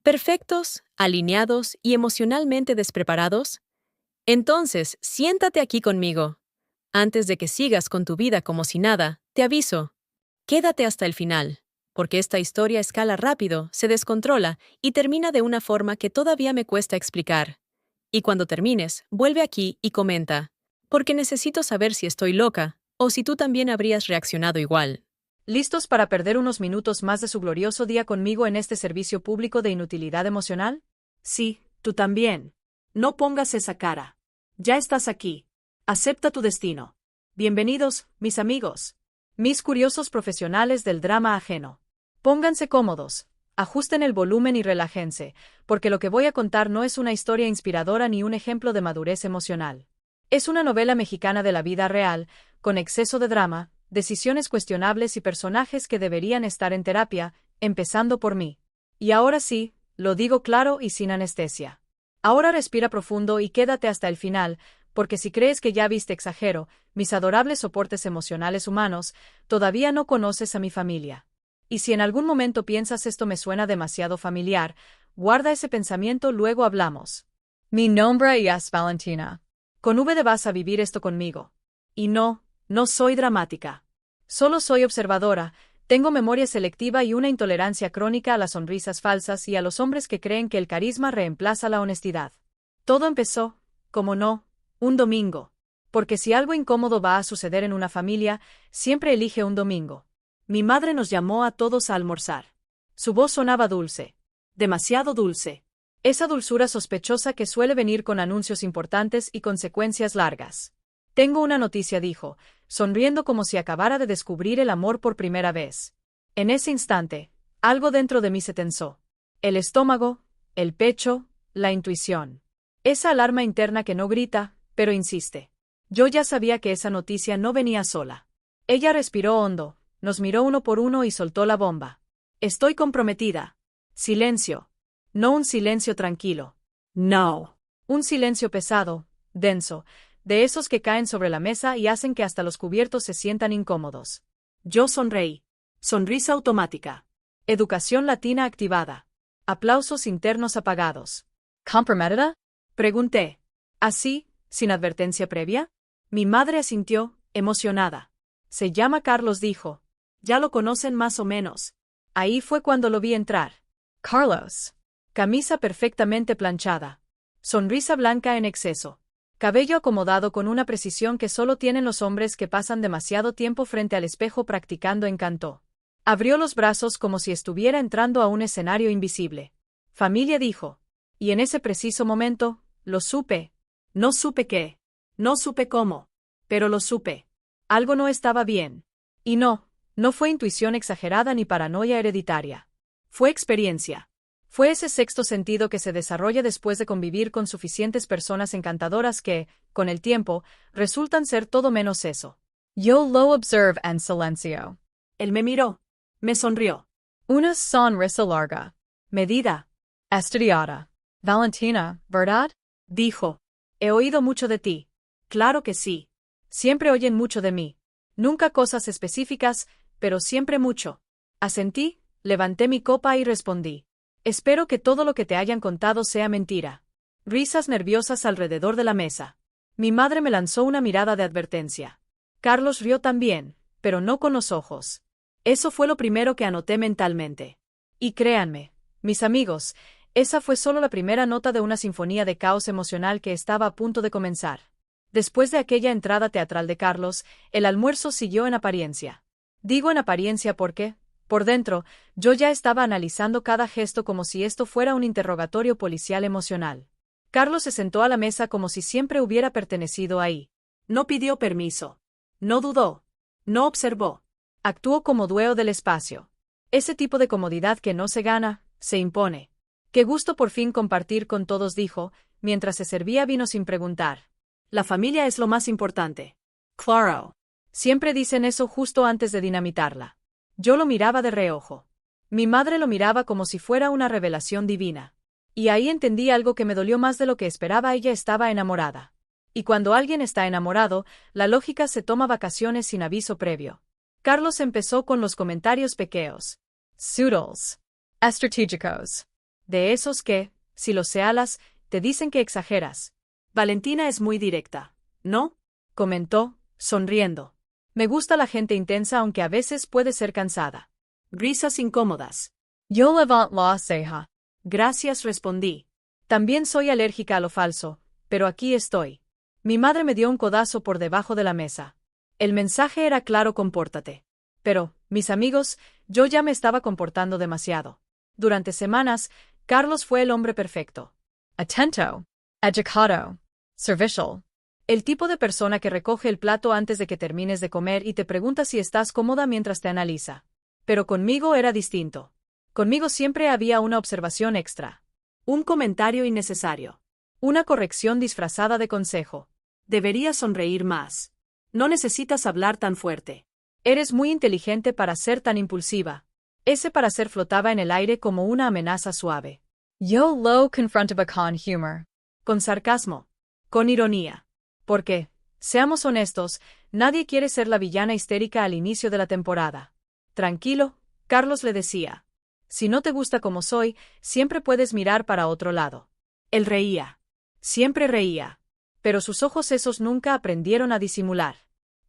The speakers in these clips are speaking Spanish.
¿Perfectos, alineados y emocionalmente despreparados? Entonces, siéntate aquí conmigo. Antes de que sigas con tu vida como si nada, te aviso. Quédate hasta el final, porque esta historia escala rápido, se descontrola y termina de una forma que todavía me cuesta explicar. Y cuando termines, vuelve aquí y comenta, porque necesito saber si estoy loca o si tú también habrías reaccionado igual. ¿Listos para perder unos minutos más de su glorioso día conmigo en este servicio público de inutilidad emocional? Sí, tú también. No pongas esa cara. Ya estás aquí. Acepta tu destino. Bienvenidos, mis amigos. Mis curiosos profesionales del drama ajeno. Pónganse cómodos, ajusten el volumen y relájense, porque lo que voy a contar no es una historia inspiradora ni un ejemplo de madurez emocional. Es una novela mexicana de la vida real, con exceso de drama, decisiones cuestionables y personajes que deberían estar en terapia, empezando por mí. Y ahora sí, lo digo claro y sin anestesia. Ahora respira profundo y quédate hasta el final, porque si crees que ya viste exagero, mis adorables soportes emocionales humanos, todavía no conoces a mi familia. Y si en algún momento piensas esto me suena demasiado familiar, guarda ese pensamiento, luego hablamos. Mi nombre es Valentina. Con V de vas a vivir esto conmigo. Y no soy dramática. Solo soy observadora, tengo memoria selectiva y una intolerancia crónica a las sonrisas falsas y a los hombres que creen que el carisma reemplaza la honestidad. Todo empezó, como no, un domingo. Porque si algo incómodo va a suceder en una familia, siempre elige un domingo. Mi madre nos llamó a todos a almorzar. Su voz sonaba dulce. Demasiado dulce. Esa dulzura sospechosa que suele venir con anuncios importantes y consecuencias largas. Tengo una noticia, dijo, sonriendo como si acabara de descubrir el amor por primera vez. En ese instante, algo dentro de mí se tensó. El estómago, el pecho, la intuición. Esa alarma interna que no grita, pero insiste. Yo ya sabía que esa noticia no venía sola. Ella respiró hondo, nos miró uno por uno y soltó la bomba. Estoy comprometida. Silencio. No un silencio tranquilo. No. Un silencio pesado, denso, de esos que caen sobre la mesa y hacen que hasta los cubiertos se sientan incómodos. Yo sonreí. Sonrisa automática. Educación latina activada. Aplausos internos apagados. ¿Comprometida? Pregunté. ¿Así, sin advertencia previa? Mi madre asintió, emocionada. Se llama Carlos, dijo. Ya lo conocen más o menos. Ahí fue cuando lo vi entrar. Carlos. Camisa perfectamente planchada. Sonrisa blanca en exceso. Cabello acomodado con una precisión que solo tienen los hombres que pasan demasiado tiempo frente al espejo practicando encanto. Abrió los brazos como si estuviera entrando a un escenario invisible. Familia, dijo. Y en ese preciso momento, lo supe. No supe qué. No supe cómo. Pero lo supe. Algo no estaba bien. Y no fue intuición exagerada ni paranoia hereditaria. Fue experiencia. Fue ese sexto sentido que se desarrolla después de convivir con suficientes personas encantadoras que, con el tiempo, resultan ser todo menos eso. Yo lo observe en silencio. Él me miró. Me sonrió. Una sonrisa larga. Medida. Estudiada. Valentina, ¿verdad? Dijo. He oído mucho de ti. Claro que sí. Siempre oyen mucho de mí. Nunca cosas específicas, pero siempre mucho. Asentí, levanté mi copa y respondí. Espero que todo lo que te hayan contado sea mentira. Risas nerviosas alrededor de la mesa. Mi madre me lanzó una mirada de advertencia. Carlos rió también, pero no con los ojos. Eso fue lo primero que anoté mentalmente. Y créanme, mis amigos, esa fue solo la primera nota de una sinfonía de caos emocional que estaba a punto de comenzar. Después de aquella entrada teatral de Carlos, el almuerzo siguió en apariencia. Digo en apariencia porque, por dentro, yo ya estaba analizando cada gesto como si esto fuera un interrogatorio policial emocional. Carlos se sentó a la mesa como si siempre hubiera pertenecido ahí. No pidió permiso. No dudó. No observó. Actuó como dueño del espacio. Ese tipo de comodidad que no se gana, se impone. Qué gusto por fin compartir con todos, dijo, mientras se servía vino sin preguntar. La familia es lo más importante. Claro. Siempre dicen eso justo antes de dinamitarla. Yo lo miraba de reojo. Mi madre lo miraba como si fuera una revelación divina. Y ahí entendí algo que me dolió más de lo que esperaba. Ella estaba enamorada. Y cuando alguien está enamorado, la lógica se toma vacaciones sin aviso previo. Carlos empezó con los comentarios pequeños. Suitals. Estratégicos. De esos que, si los sealas, te dicen que exageras. Valentina es muy directa, ¿no? Comentó, sonriendo. Me gusta la gente intensa aunque a veces puede ser cansada. Risas incómodas. Yo levanto la ceja. Gracias, respondí. También soy alérgica a lo falso, pero aquí estoy. Mi madre me dio un codazo por debajo de la mesa. El mensaje era claro: compórtate. Pero, mis amigos, yo ya me estaba comportando demasiado. Durante semanas, Carlos fue el hombre perfecto. Atento, educado, servicial. El tipo de persona que recoge el plato antes de que termines de comer y te pregunta si estás cómoda mientras te analiza. Pero conmigo era distinto. Conmigo siempre había una observación extra. Un comentario innecesario. Una corrección disfrazada de consejo. Deberías sonreír más. No necesitas hablar tan fuerte. Eres muy inteligente para ser tan impulsiva. Ese para ser flotaba en el aire como una amenaza suave. Yo lo confrontaba con humor. Con sarcasmo. Con ironía. Porque, seamos honestos, nadie quiere ser la villana histérica al inicio de la temporada. Tranquilo, Carlos le decía. Si no te gusta como soy, siempre puedes mirar para otro lado. Él reía. Siempre reía. Pero sus ojos esos nunca aprendieron a disimular.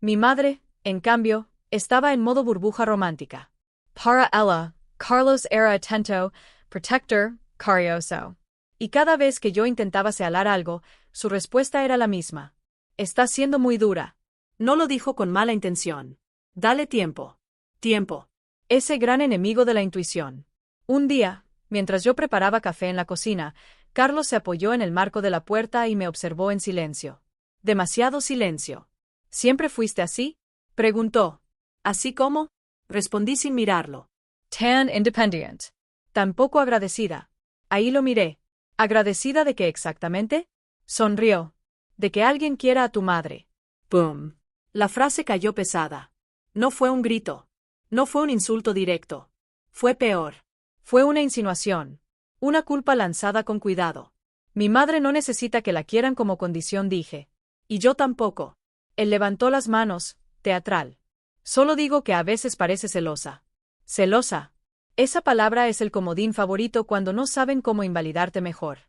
Mi madre, en cambio, estaba en modo burbuja romántica. Para ella, Carlos era atento, protector, cariñoso. Y cada vez que yo intentaba sealar algo, su respuesta era la misma. Está siendo muy dura. No lo dijo con mala intención. Dale tiempo. Tiempo. Ese gran enemigo de la intuición. Un día, mientras yo preparaba café en la cocina, Carlos se apoyó en el marco de la puerta y me observó en silencio. Demasiado silencio. ¿Siempre fuiste así?, preguntó. ¿Así como? Respondí sin mirarlo. Tan independiente. Tan poco agradecida. Ahí lo miré. ¿Agradecida de qué exactamente? Sonrió. De que alguien quiera a tu madre. ¡Pum! La frase cayó pesada. No fue un grito. No fue un insulto directo. Fue peor. Fue una insinuación. Una culpa lanzada con cuidado. Mi madre no necesita que la quieran como condición, dije. Y yo tampoco. Él levantó las manos, teatral. Solo digo que a veces parece celosa. ¿Celosa? Esa palabra es el comodín favorito cuando no saben cómo invalidarte mejor.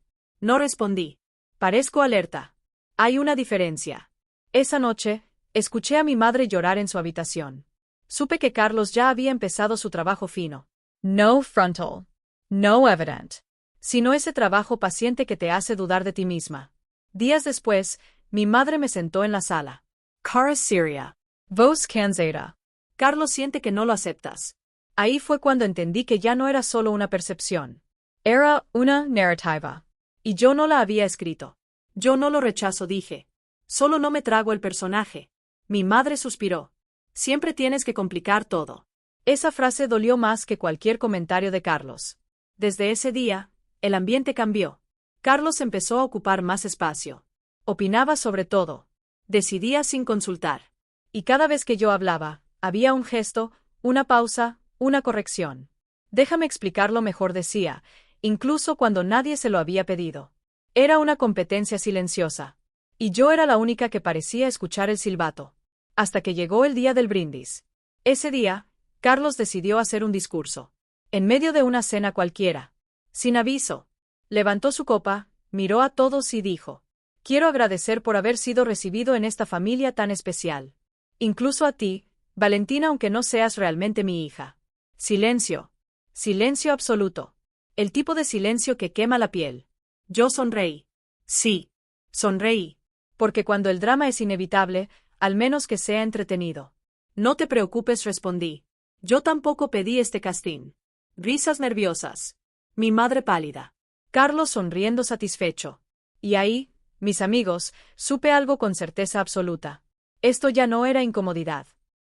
No respondí. Parezco alerta. Hay una diferencia. Esa noche, escuché a mi madre llorar en su habitación. Supe que Carlos ya había empezado su trabajo fino. No frontal. No evident. Sino ese trabajo paciente que te hace dudar de ti misma. Días después, mi madre me sentó en la sala. Cara seria. Voz cansada. Carlos siente que no lo aceptas. Ahí fue cuando entendí que ya no era solo una percepción. Era una narrativa. Y yo no la había escrito. Yo no lo rechazo, dije. Solo no me trago el personaje. Mi madre suspiró. Siempre tienes que complicar todo. Esa frase dolió más que cualquier comentario de Carlos. Desde ese día, el ambiente cambió. Carlos empezó a ocupar más espacio. Opinaba sobre todo. Decidía sin consultar. Y cada vez que yo hablaba, había un gesto, una pausa, una corrección. Déjame explicarlo mejor, decía, incluso cuando nadie se lo había pedido. Era una competencia silenciosa. Y yo era la única que parecía escuchar el silbato. Hasta que llegó el día del brindis. Ese día, Carlos decidió hacer un discurso. En medio de una cena cualquiera. Sin aviso. Levantó su copa, miró a todos y dijo: quiero agradecer por haber sido recibido en esta familia tan especial. Incluso a ti, Valentina, aunque no seas realmente mi hija. Silencio. Silencio absoluto. El tipo de silencio que quema la piel. Yo sonreí. Sí. Sonreí. Porque cuando el drama es inevitable, al menos que sea entretenido. No te preocupes, respondí. Yo tampoco pedí este casting. Risas nerviosas. Mi madre pálida. Carlos sonriendo satisfecho. Y ahí, mis amigos, supe algo con certeza absoluta. Esto ya no era incomodidad.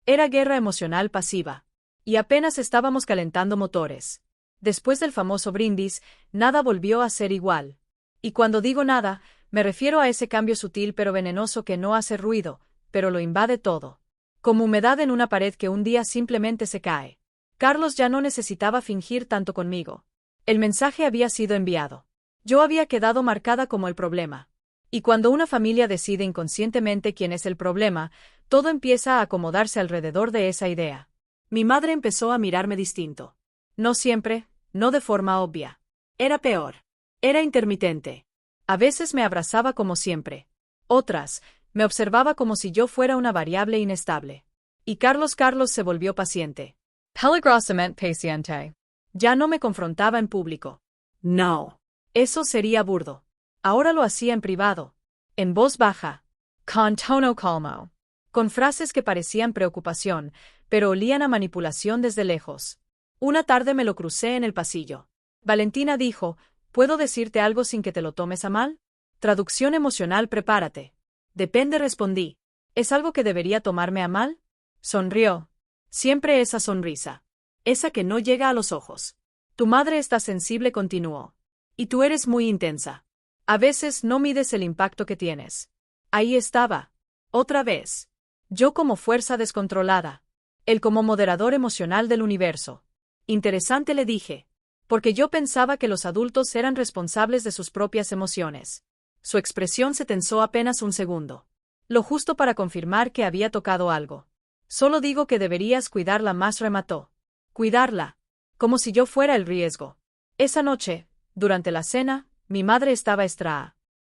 Era guerra emocional pasiva. Y apenas estábamos calentando motores. Después del famoso brindis, nada volvió a ser igual. Y cuando digo nada, me refiero a ese cambio sutil pero venenoso que no hace ruido, pero lo invade todo. Como humedad en una pared que un día simplemente se cae. Carlos ya no necesitaba fingir tanto conmigo. El mensaje había sido enviado. Yo había quedado marcada como el problema. Y cuando una familia decide inconscientemente quién es el problema, todo empieza a acomodarse alrededor de esa idea. Mi madre empezó a mirarme distinto. No siempre, no de forma obvia. Era peor. Era intermitente. A veces me abrazaba como siempre. Otras, me observaba como si yo fuera una variable inestable. Y Carlos se volvió paciente. Peligrosamente paciente. Ya no me confrontaba en público. No. Eso sería burdo. Ahora lo hacía en privado. En voz baja. Con tono calmo. Con frases que parecían preocupación, pero olían a manipulación desde lejos. Una tarde me lo crucé en el pasillo. Valentina dijo, ¿puedo decirte algo sin que te lo tomes a mal? Traducción emocional, prepárate. Depende, respondí. ¿Es algo que debería tomarme a mal? Sonrió. Siempre esa sonrisa. Esa que no llega a los ojos. Tu madre está sensible, continuó. Y tú eres muy intensa. A veces no mides el impacto que tienes. Ahí estaba. Otra vez. Yo como fuerza descontrolada. Él como moderador emocional del universo. Interesante, le dije. Porque yo pensaba que los adultos eran responsables de sus propias emociones. Su expresión se tensó apenas un segundo. Lo justo para confirmar que había tocado algo. Solo digo que deberías cuidarla más, remató. Cuidarla. Como si yo fuera el riesgo. Esa noche, durante la cena, mi madre estaba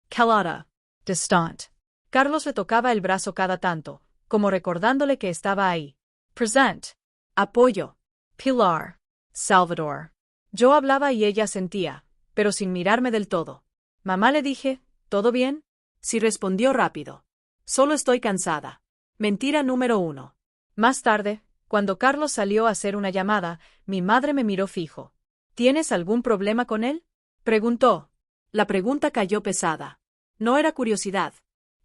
calada. Distant. Carlos le tocaba el brazo cada tanto, como recordándole que estaba ahí. Present. Apoyo. Pilar. Salvador. Yo hablaba y ella sentía, pero sin mirarme del todo. Mamá, le dije, ¿todo bien? Sí, respondió rápido. Solo estoy cansada. Mentira número 1. Más tarde, cuando Carlos salió a hacer una llamada, mi madre me miró fijo. ¿Tienes algún problema con él? Preguntó. La pregunta cayó pesada. No era curiosidad.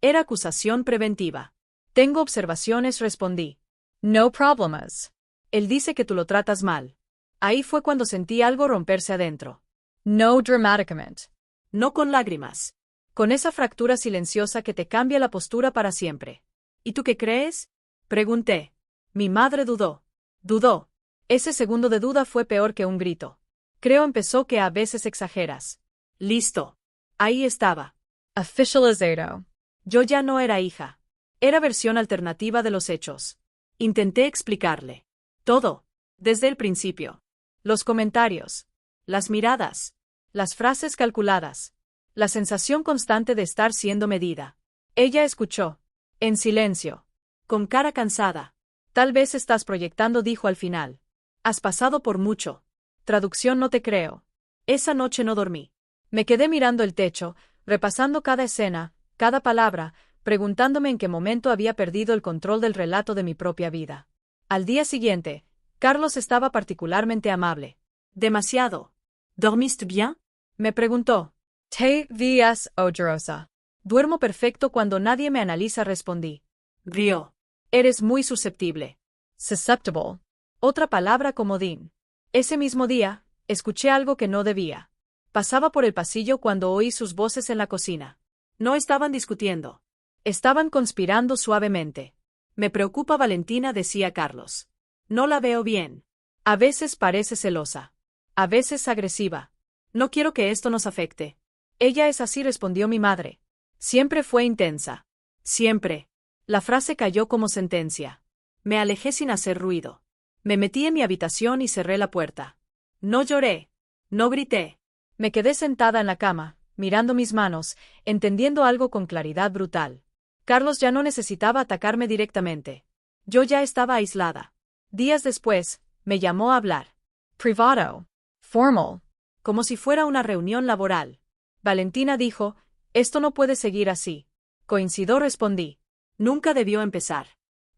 Era acusación preventiva. Tengo observaciones, respondí. No problemas. Él dice que tú lo tratas mal. Ahí fue cuando sentí algo romperse adentro. No dramáticamente. No con lágrimas. Con esa fractura silenciosa que te cambia la postura para siempre. ¿Y tú qué crees? Pregunté. Mi madre dudó. Dudó. Ese segundo de duda fue peor que un grito. Creo, empezó, que a veces exageras. Listo. Ahí estaba. Oficializado. Yo ya no era hija. Era versión alternativa de los hechos. Intenté explicarle. Todo. Desde el principio. Los comentarios. Las miradas. Las frases calculadas. La sensación constante de estar siendo medida. Ella escuchó. En silencio. Con cara cansada. Tal vez estás proyectando, dijo al final. Has pasado por mucho. Traducción, no te creo. Esa noche no dormí. Me quedé mirando el techo, repasando cada escena, cada palabra, preguntándome en qué momento había perdido el control del relato de mi propia vida. Al día siguiente, Carlos estaba particularmente amable. Demasiado. ¿Dormiste bien? Me preguntó. Te vías odorosa. Duermo perfecto cuando nadie me analiza, respondí. Rió. Eres muy susceptible. Susceptible. Otra palabra comodín. Ese mismo día, escuché algo que no debía. Pasaba por el pasillo cuando oí sus voces en la cocina. No estaban discutiendo. Estaban conspirando suavemente. Me preocupa Valentina, decía Carlos. No la veo bien. A veces parece celosa. A veces agresiva. No quiero que esto nos afecte. Ella es así, respondió mi madre. Siempre fue intensa. Siempre. La frase cayó como sentencia. Me alejé sin hacer ruido. Me metí en mi habitación y cerré la puerta. No lloré. No grité. Me quedé sentada en la cama, mirando mis manos, entendiendo algo con claridad brutal. Carlos ya no necesitaba atacarme directamente. Yo ya estaba aislada. Días después, me llamó a hablar. Privado. Formal. Como si fuera una reunión laboral. Valentina dijo, esto no puede seguir así. Coincido, respondí. Nunca debió empezar.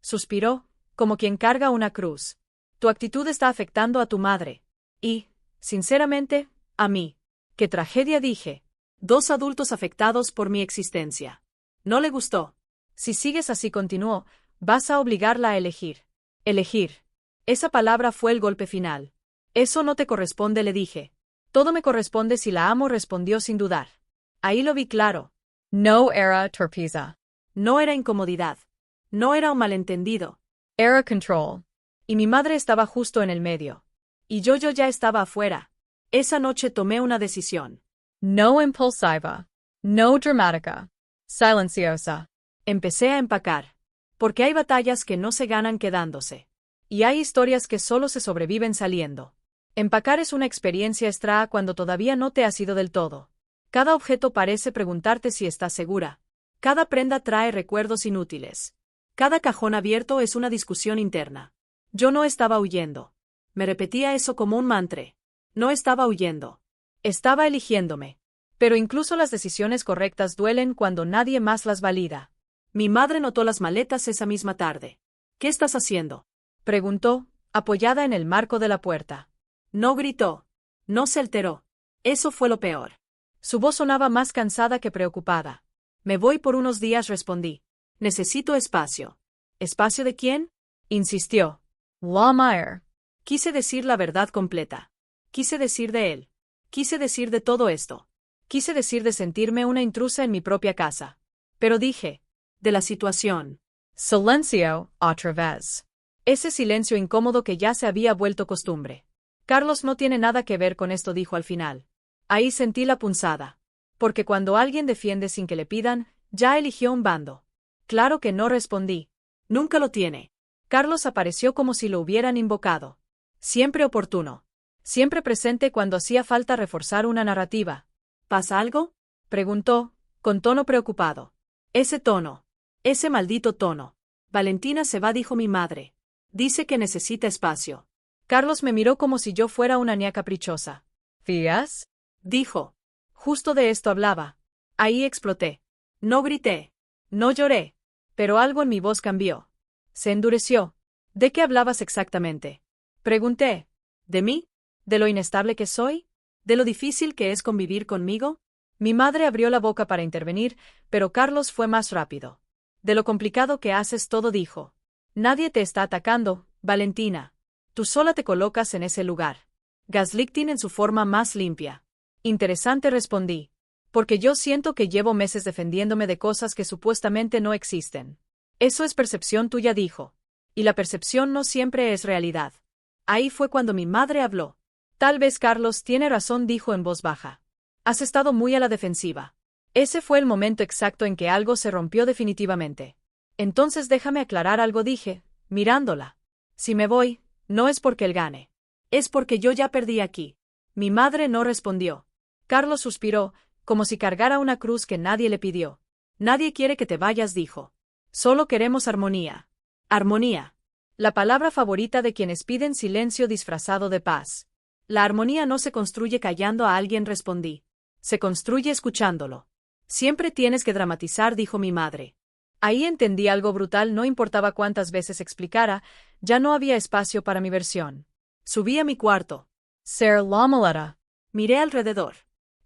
Suspiró, como quien carga una cruz. Tu actitud está afectando a tu madre. Y, sinceramente, a mí. ¡Qué tragedia!, dije. 2 adultos afectados por mi existencia. No le gustó. Si sigues así, continuó, vas a obligarla a elegir. Elegir. Esa palabra fue el golpe final. Eso no te corresponde, le dije. Todo me corresponde si la amo, respondió sin dudar. Ahí lo vi claro. No era torpeza. No era incomodidad. No era un malentendido. Era control. Y mi madre estaba justo en el medio. Y yo ya estaba afuera. Esa noche tomé una decisión. No impulsiva. No dramática. Silenciosa. Empecé a empacar. Porque hay batallas que no se ganan quedándose. Y hay historias que solo se sobreviven saliendo. Empacar es una experiencia extra cuando todavía no te has ido del todo. Cada objeto parece preguntarte si estás segura. Cada prenda trae recuerdos inútiles. Cada cajón abierto es una discusión interna. Yo no estaba huyendo. Me repetía eso como un mantra. No estaba huyendo. Estaba eligiéndome. Pero incluso las decisiones correctas duelen cuando nadie más las valida. Mi madre notó las maletas esa misma tarde. ¿Qué estás haciendo?, preguntó, apoyada en el marco de la puerta. No gritó. No se alteró. Eso fue lo peor. Su voz sonaba más cansada que preocupada. Me voy por unos días, respondí. Necesito espacio. ¿Espacio de quién?, insistió. Lawmeyer. Quise decir la verdad completa. Quise decir de él. Quise decir de todo esto. Quise decir de sentirme una intrusa en mi propia casa. Pero dije, de la situación. Silencio, otra vez. Ese silencio incómodo que ya se había vuelto costumbre. Carlos no tiene nada que ver con esto, dijo al final. Ahí sentí la punzada. Porque cuando alguien defiende sin que le pidan, ya eligió un bando. Claro que no, respondí. Nunca lo tiene. Carlos apareció como si lo hubieran invocado. Siempre oportuno. Siempre presente cuando hacía falta reforzar una narrativa. ¿Pasa algo?, preguntó, con tono preocupado. Ese tono. Ese maldito tono. Valentina se va, dijo mi madre. Dice que necesita espacio. Carlos me miró como si yo fuera una niña caprichosa. ¿Fías?, dijo. Justo de esto hablaba. Ahí exploté. No grité. No lloré. Pero algo en mi voz cambió. Se endureció. ¿De qué hablabas exactamente?, pregunté. ¿De mí? ¿De lo inestable que soy? ¿De lo difícil que es convivir conmigo? Mi madre abrió la boca para intervenir, pero Carlos fue más rápido. De lo complicado que haces todo, dijo. Nadie te está atacando, Valentina. Tú sola te colocas en ese lugar. Gaslighting en su forma más limpia. Interesante, respondí. Porque yo siento que llevo meses defendiéndome de cosas que supuestamente no existen. Eso es percepción tuya, dijo. Y la percepción no siempre es realidad. Ahí fue cuando mi madre habló. Tal vez Carlos tiene razón, dijo en voz baja. Has estado muy a la defensiva. Ese fue el momento exacto en que algo se rompió definitivamente. Entonces déjame aclarar algo, dije, mirándola. Si me voy, no es porque él gane. Es porque yo ya perdí aquí. Mi madre no respondió. Carlos suspiró, como si cargara una cruz que nadie le pidió. Nadie quiere que te vayas, dijo. Solo queremos armonía. Armonía. La palabra favorita de quienes piden silencio disfrazado de paz. La armonía no se construye callando a alguien, respondí. Se construye escuchándolo. Siempre tienes que dramatizar, dijo mi madre. Ahí entendí algo brutal, no importaba cuántas veces explicara, ya no había espacio para mi versión. Subí a mi cuarto. Ser la maleta. Miré alrededor.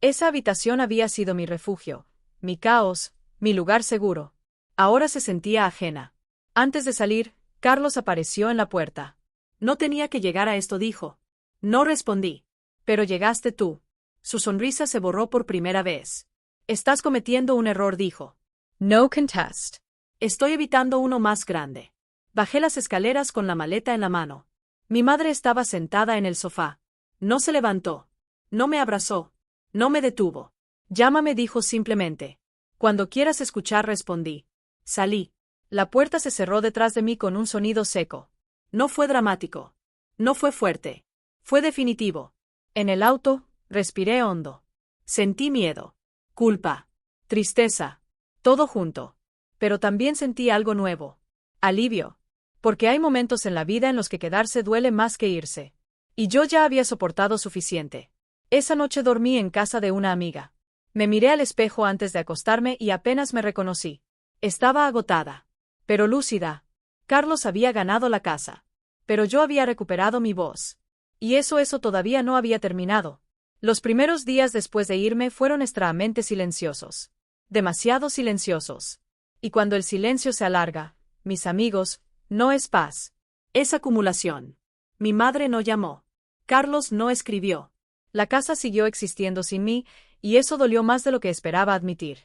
Esa habitación había sido mi refugio, mi caos, mi lugar seguro. Ahora se sentía ajena. Antes de salir, Carlos apareció en la puerta. No tenía que llegar a esto, dijo. No respondí. Pero llegaste tú. Su sonrisa se borró por primera vez. Estás cometiendo un error, dijo. No contest. Estoy evitando uno más grande. Bajé las escaleras con la maleta en la mano. Mi madre estaba sentada en el sofá. No se levantó. No me abrazó. No me detuvo. Llámame, dijo simplemente. Cuando quieras escuchar, respondí. Salí. La puerta se cerró detrás de mí con un sonido seco. No fue dramático. No fue fuerte. Fue definitivo. En el auto, respiré hondo. Sentí miedo, culpa, tristeza, todo junto. Pero también sentí algo nuevo. Alivio. Porque hay momentos en la vida en los que quedarse duele más que irse. Y yo ya había soportado suficiente. Esa noche dormí en casa de una amiga. Me miré al espejo antes de acostarme y apenas me reconocí. Estaba agotada. Pero lúcida. Carlos había ganado la casa. Pero yo había recuperado mi voz. Y eso todavía no había terminado. Los primeros días después de irme fueron extrañamente silenciosos. Demasiado silenciosos. Y cuando el silencio se alarga, mis amigos, no es paz. Es acumulación. Mi madre no llamó. Carlos no escribió. La casa siguió existiendo sin mí, y eso dolió más de lo que esperaba admitir.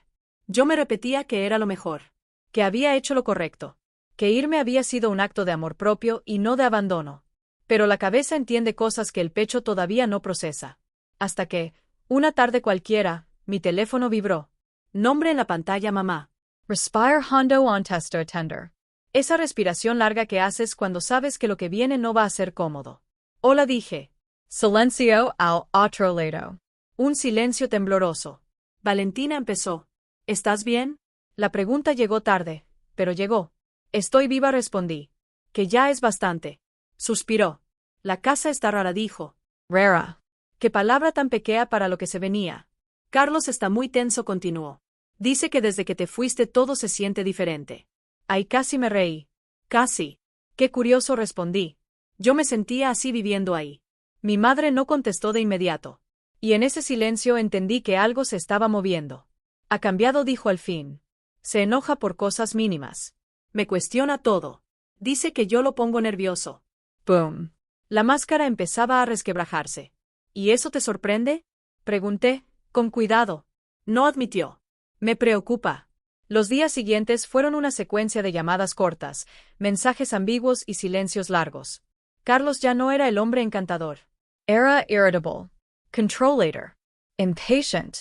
Yo me repetía que era lo mejor. Que había hecho lo correcto. Que irme había sido un acto de amor propio y no de abandono. Pero la cabeza entiende cosas que el pecho todavía no procesa. Hasta que, una tarde cualquiera, mi teléfono vibró. Nombre en la pantalla: mamá. Respire hondo on tester tender. Esa respiración larga que haces cuando sabes que lo que viene no va a ser cómodo. Hola, dije. Silencio al otro lado. Un silencio tembloroso. Valentina empezó. ¿Estás bien? La pregunta llegó tarde, pero llegó. Estoy viva, respondí. Que ya es bastante. Suspiró. La casa está rara, dijo. Rara. Qué palabra tan pequeña para lo que se venía. Carlos está muy tenso, continuó. Dice que desde que te fuiste todo se siente diferente. Ay, casi me reí. Casi. Qué curioso, respondí. Yo me sentía así viviendo ahí. Mi madre no contestó de inmediato. Y en ese silencio entendí que algo se estaba moviendo. Ha cambiado, dijo al fin. Se enoja por cosas mínimas. Me cuestiona todo. Dice que yo lo pongo nervioso. ¡Pum! La máscara empezaba a resquebrajarse. ¿Y eso te sorprende? Pregunté, con cuidado. No admitió. Me preocupa. Los días siguientes fueron una secuencia de llamadas cortas, mensajes ambiguos y silencios largos. Carlos ya no era el hombre encantador. Era irritable. Controlator. Impatient.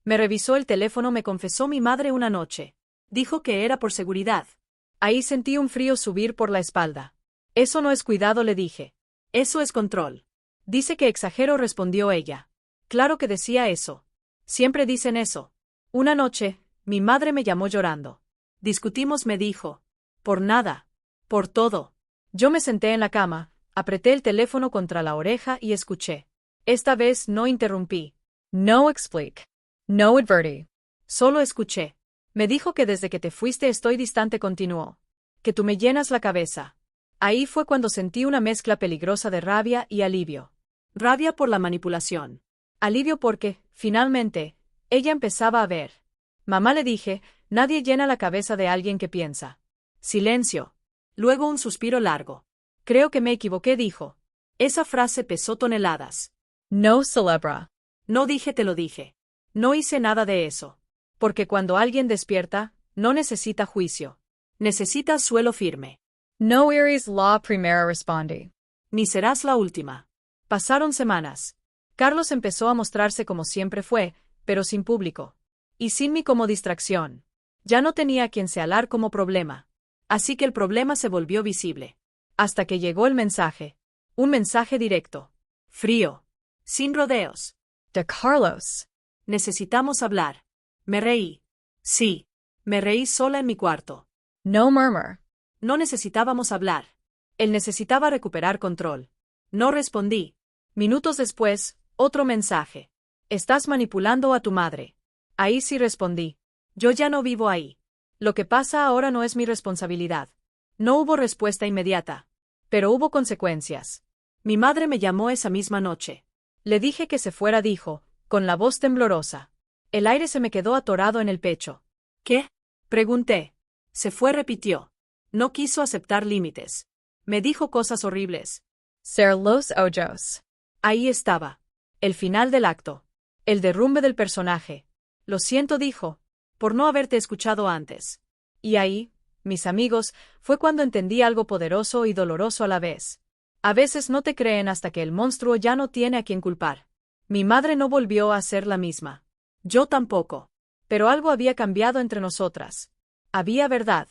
Me revisó el teléfono, me confesó mi madre una noche. Dijo que era por seguridad. Ahí sentí un frío subir por la espalda. Eso no es cuidado, le dije. Eso es control. Dice que exagero, respondió ella. Claro que decía eso. Siempre dicen eso. Una noche, mi madre me llamó llorando. Discutimos, me dijo. Por nada. Por todo. Yo me senté en la cama, apreté el teléfono contra la oreja y escuché. Esta vez no interrumpí. No explique. No advertí. Solo escuché. Me dijo que desde que te fuiste estoy distante, continuó. Que tú me llenas la cabeza. Ahí fue cuando sentí una mezcla peligrosa de rabia y alivio. Rabia por la manipulación. Alivio porque, finalmente, ella empezaba a ver. Mamá, le dije, nadie llena la cabeza de alguien que piensa. Silencio. Luego un suspiro largo. Creo que me equivoqué, dijo. Esa frase pesó toneladas. No celebra. No dije te lo dije. No hice nada de eso. Porque cuando alguien despierta, no necesita juicio. Necesita suelo firme. No eres la primera, respondí. Ni serás la última. Pasaron semanas. Carlos empezó a mostrarse como siempre fue, pero sin público. Y sin mí como distracción. Ya no tenía a quien señalar como problema. Así que el problema se volvió visible. Hasta que llegó el mensaje. Un mensaje directo. Frío. Sin rodeos. De Carlos. Necesitamos hablar. Me reí. Sí. Me reí sola en mi cuarto. No murmur. No necesitábamos hablar. Él necesitaba recuperar control. No respondí. Minutos después, otro mensaje. Estás manipulando a tu madre. Ahí sí respondí. Yo ya no vivo ahí. Lo que pasa ahora no es mi responsabilidad. No hubo respuesta inmediata. Pero hubo consecuencias. Mi madre me llamó esa misma noche. Le dije que se fuera, dijo, con la voz temblorosa. El aire se me quedó atorado en el pecho. ¿Qué? Pregunté. Se fue, repitió. No quiso aceptar límites. Me dijo cosas horribles. Ser los ojos. Ahí estaba. El final del acto. El derrumbe del personaje. Lo siento, dijo, por no haberte escuchado antes. Y ahí, mis amigos, fue cuando entendí algo poderoso y doloroso a la vez. A veces no te creen hasta que el monstruo ya no tiene a quien culpar. Mi madre no volvió a ser la misma. Yo tampoco. Pero algo había cambiado entre nosotras. Había verdad.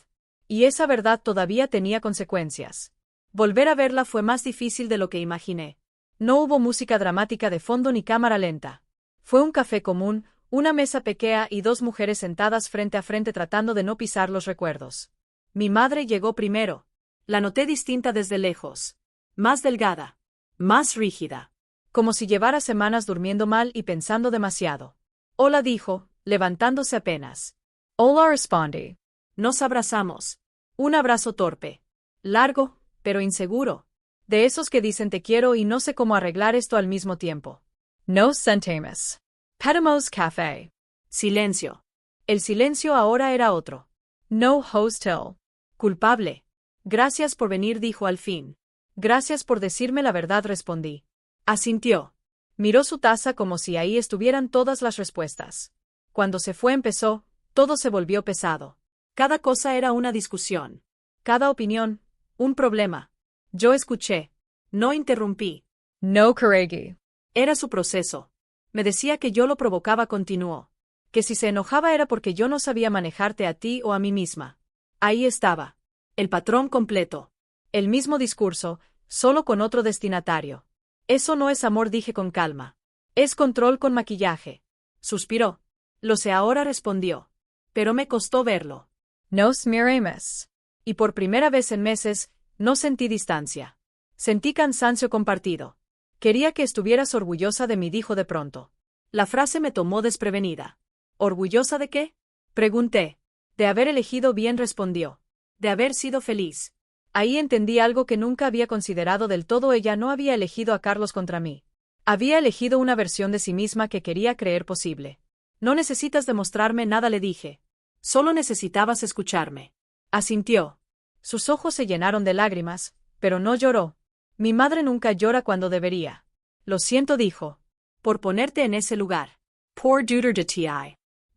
Y esa verdad todavía tenía consecuencias. Volver a verla fue más difícil de lo que imaginé. No hubo música dramática de fondo ni cámara lenta. Fue un café común, una mesa pequeña y dos mujeres sentadas frente a frente tratando de no pisar los recuerdos. Mi madre llegó primero. La noté distinta desde lejos. Más delgada. Más rígida. Como si llevara semanas durmiendo mal y pensando demasiado. Hola, dijo, levantándose apenas. Hola, respondí. Nos abrazamos. Un abrazo torpe. Largo, pero inseguro. De esos que dicen te quiero y no sé cómo arreglar esto al mismo tiempo. Nos sentamos. Pedimos café. Silencio. El silencio ahora era otro. No hostil. Culpable. Gracias por venir, dijo al fin. Gracias por decirme la verdad, respondí. Asintió. Miró su taza como si ahí estuvieran todas las respuestas. Cuando se fue empezó, todo se volvió pesado. Cada cosa era una discusión. Cada opinión, un problema. Yo escuché. No interrumpí. No corregí. Era su proceso. Me decía que yo lo provocaba, continuó. Que si se enojaba era porque yo no sabía manejarte a ti o a mí misma. Ahí estaba. El patrón completo. El mismo discurso, solo con otro destinatario. Eso no es amor, dije con calma. Es control con maquillaje. Suspiró. Lo sé ahora, respondió. Pero me costó verlo. Nos miremos. Y por primera vez en meses, no sentí distancia. Sentí cansancio compartido. Quería que estuvieras orgullosa de mí, dijo de pronto. La frase me tomó desprevenida. ¿Orgullosa de qué? Pregunté. De haber elegido bien, respondió. De haber sido feliz. Ahí entendí algo que nunca había considerado del todo. Ella no había elegido a Carlos contra mí. Había elegido una versión de sí misma que quería creer posible. No necesitas demostrarme nada, le dije. Solo necesitabas escucharme. Asintió. Sus ojos se llenaron de lágrimas, pero no lloró. Mi madre nunca llora cuando debería. Lo siento, dijo. Por ponerte en ese lugar. Poor daughter de ti.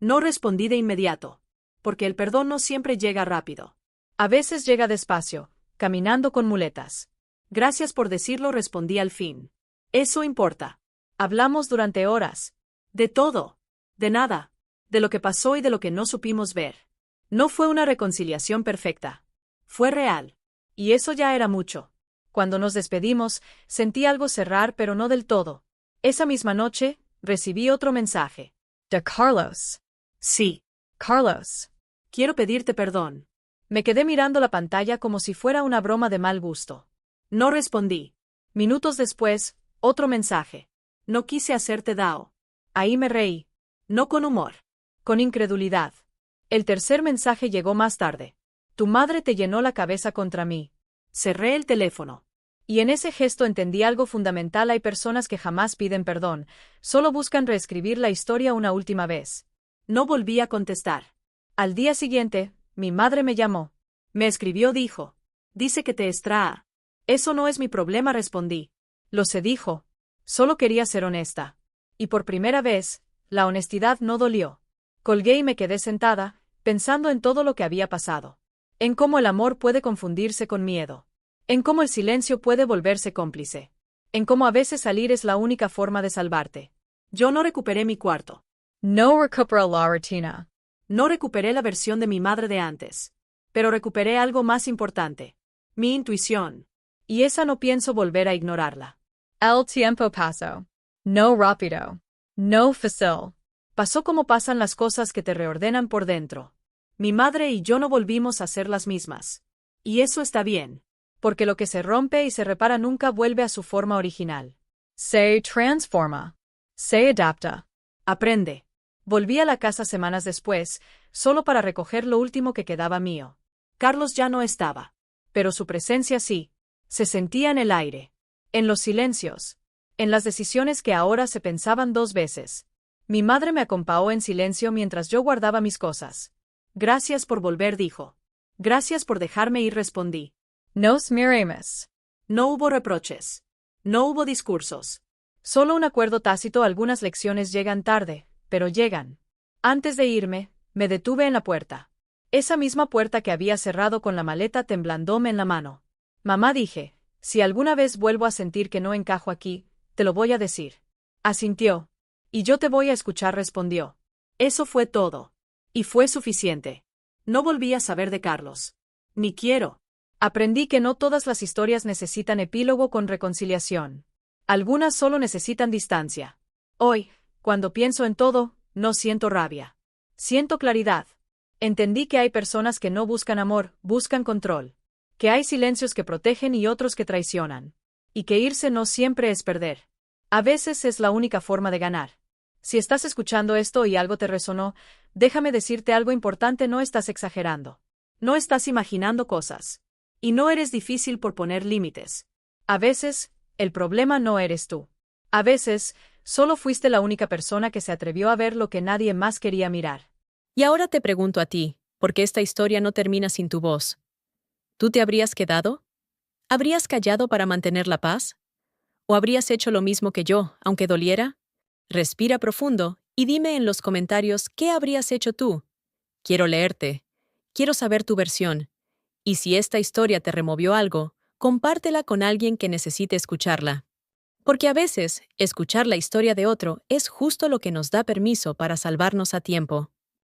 No respondí de inmediato. Porque el perdón no siempre llega rápido. A veces llega despacio, caminando con muletas. Gracias por decirlo, respondí al fin. Eso importa. Hablamos durante horas. De todo. De nada. De lo que pasó y de lo que no supimos ver. No fue una reconciliación perfecta. Fue real. Y eso ya era mucho. Cuando nos despedimos, sentí algo cerrar, pero no del todo. Esa misma noche, recibí otro mensaje. De Carlos. Sí. Carlos. Quiero pedirte perdón. Me quedé mirando la pantalla como si fuera una broma de mal gusto. No respondí. Minutos después, otro mensaje. No quise hacerte daño. Ahí me reí. No con humor. Con incredulidad. El tercer mensaje llegó más tarde. Tu madre te llenó la cabeza contra mí. Cerré el teléfono. Y en ese gesto entendí algo fundamental. Hay personas que jamás piden perdón, solo buscan reescribir la historia una última vez. No volví a contestar. Al día siguiente, mi madre me llamó. Me escribió, dijo. Dice que te extraña. Eso no es mi problema, respondí. Lo sé, dijo. Solo quería ser honesta. Y por primera vez, la honestidad no dolió. Colgué y me quedé sentada, pensando en todo lo que había pasado. En cómo el amor puede confundirse con miedo. En cómo el silencio puede volverse cómplice. En cómo a veces salir es la única forma de salvarte. Yo no recuperé mi cuarto. No recuperé la rutina. No recuperé la versión de mi madre de antes. Pero recuperé algo más importante. Mi intuición. Y esa no pienso volver a ignorarla. El tiempo pasó. No rápido. No fácil. Pasó como pasan las cosas que te reordenan por dentro. Mi madre y yo no volvimos a ser las mismas. Y eso está bien. Porque lo que se rompe y se repara nunca vuelve a su forma original. Se transforma. Se adapta. Aprende. Volví a la casa semanas después, solo para recoger lo último que quedaba mío. Carlos ya no estaba. Pero su presencia sí. Se sentía en el aire. En los silencios. En las decisiones que ahora se pensaban dos veces. Mi madre me acompañó en silencio mientras yo guardaba mis cosas. Gracias por volver, dijo. Gracias por dejarme ir, respondí. Nos miremos. No hubo reproches. No hubo discursos. Solo un acuerdo tácito. Algunas lecciones llegan tarde, pero llegan. Antes de irme, me detuve en la puerta. Esa misma puerta que había cerrado con la maleta temblándome en la mano. Mamá, dije, si alguna vez vuelvo a sentir que no encajo aquí, te lo voy a decir. Asintió. Y yo te voy a escuchar, respondió. Eso fue todo. Y fue suficiente. No volví a saber de Carlos. Ni quiero. Aprendí que no todas las historias necesitan epílogo con reconciliación. Algunas solo necesitan distancia. Hoy, cuando pienso en todo, no siento rabia. Siento claridad. Entendí que hay personas que no buscan amor, buscan control. Que hay silencios que protegen y otros que traicionan. Y que irse no siempre es perder. A veces es la única forma de ganar. Si estás escuchando esto y algo te resonó, déjame decirte algo importante: no estás exagerando. No estás imaginando cosas. Y no eres difícil por poner límites. A veces, el problema no eres tú. A veces, solo fuiste la única persona que se atrevió a ver lo que nadie más quería mirar. Y ahora te pregunto a ti, ¿por qué esta historia no termina sin tu voz? ¿Tú te habrías quedado? ¿Habrías callado para mantener la paz? ¿O habrías hecho lo mismo que yo, aunque doliera? Respira profundo y dime en los comentarios qué habrías hecho tú. Quiero leerte. Quiero saber tu versión. Y si esta historia te removió algo, compártela con alguien que necesite escucharla. Porque a veces, escuchar la historia de otro es justo lo que nos da permiso para salvarnos a tiempo.